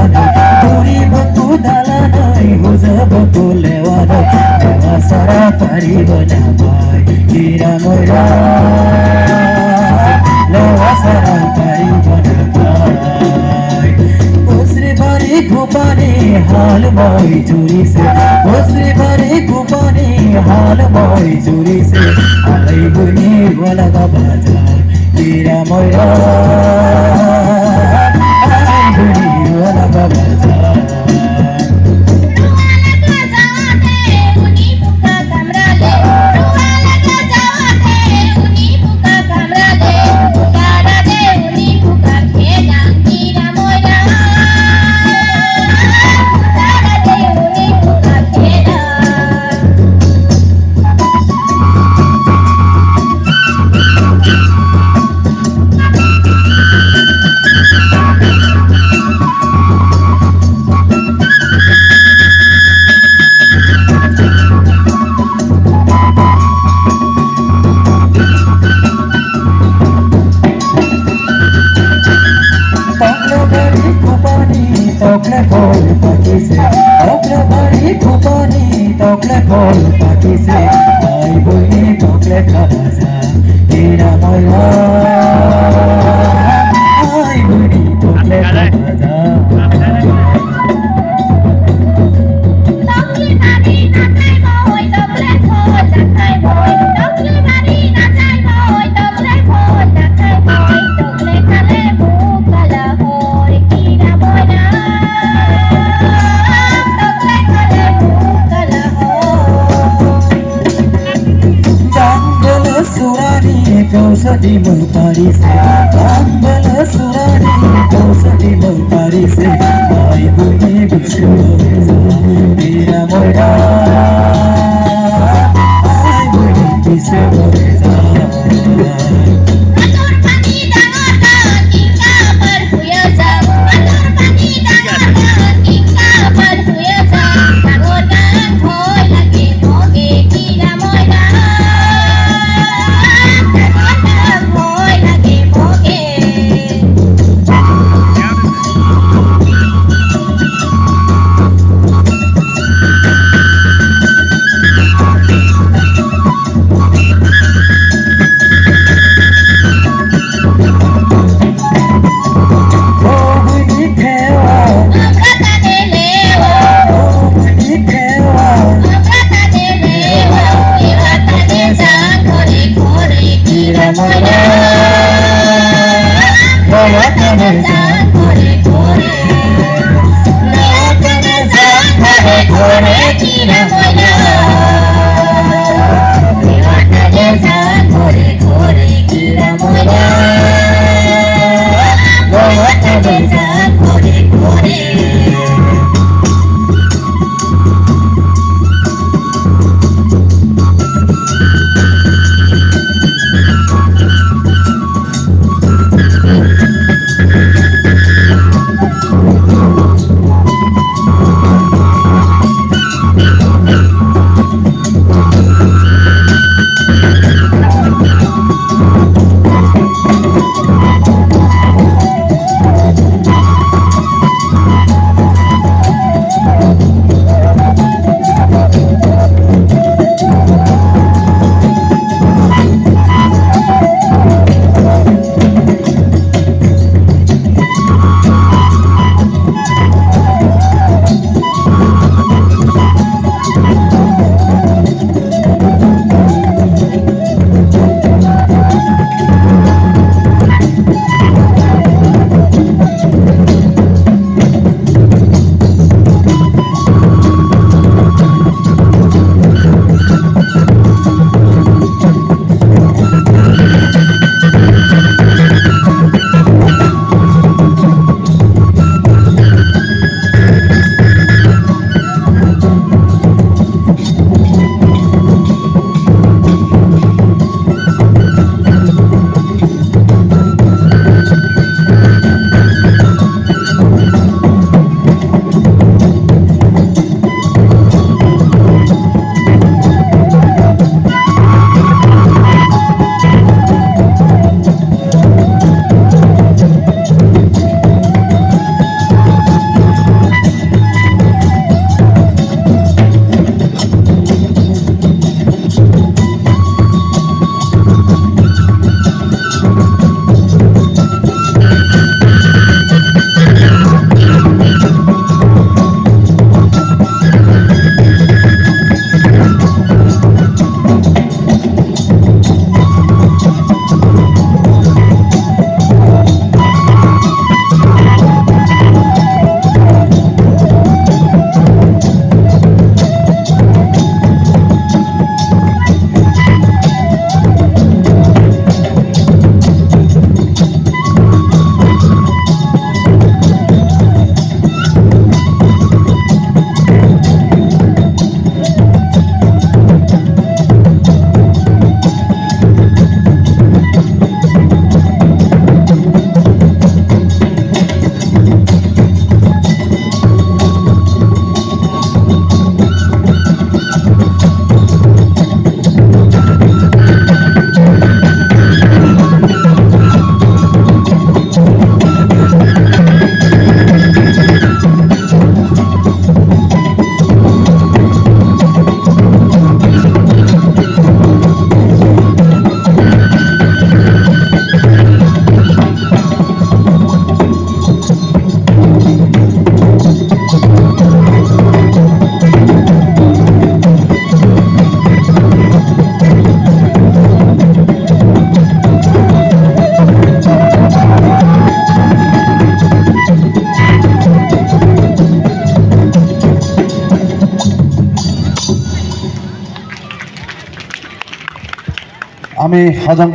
दौडिबको दालानै हुजबको लेवानै देवा सारा पारिब नामाय किरा मोरा लेवा सारा पारिब नामाय ओस्रे बारी खोपानी हाल मोय चुरी से ओस्रे बारी खोपानी हाल मोय चुरी से आलै बुनी वाला बाजा किरा मोरा आलै बुनी वाला बाजा Tokle bol paki se, tokle bari kupani, tokle bol paki se, ai buni tokle kabaza, kira moya, ai buni tokle kabaza. Tokle bari na chai boy, tokle bol na chai boy, tokle bari na chai boy, tokle bol na chai boy, tokle kale bukala hoy, kira moya. Kausadi mengpari se, ambala surani kausadi mengpari se, ai bunyi bisu beza, kira moira, ai bunyi bisu beza. আমি হজম